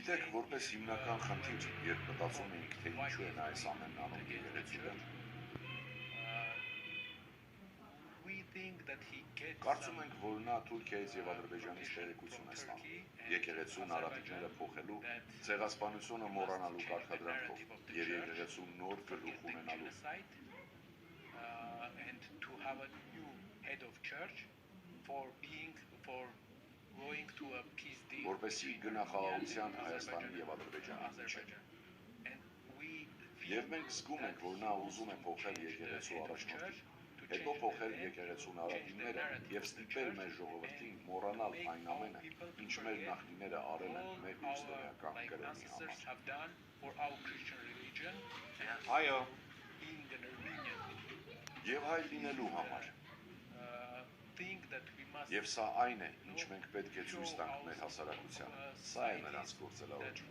Գիտեք, որպես հիմնական խնդիր, երբ մտածում էինք, թե ինչու են այս ամենն անում եկեղեցուները, կարծում ենք, որ նա Թուրքիայից եւ Ադրբեջանից տեղեկություն է ստանում, եկեղեցու նարատիվները փոխելու, ցեղասպանությունը մոռանալու կարգադրանքով եւ եկեղեցու նոր գլուխ ունենալու։ Որպեսզի գնա խաղաղության Հայաստանի եւ Ադրբեջանի միջեւ։ Եվ մենք զգում ենք, որ նա ուզում է փոխել եկեղեցու առաջնորդին, հետո փոխել եկեղեցու նարատիվները եւ ստիպել մեր ժողովրդին մոռանալ այն ամենը, ինչ մեր նախնիները արել են մեր քրիստոնեական կրոնի համար։ Այո։ Եվ հայ լինելու համար։ Եվ սա այն է, ինչ մենք պետք է ցույց տանք մեր հասարակությանը։ Սա է նրանց գործելաոճը։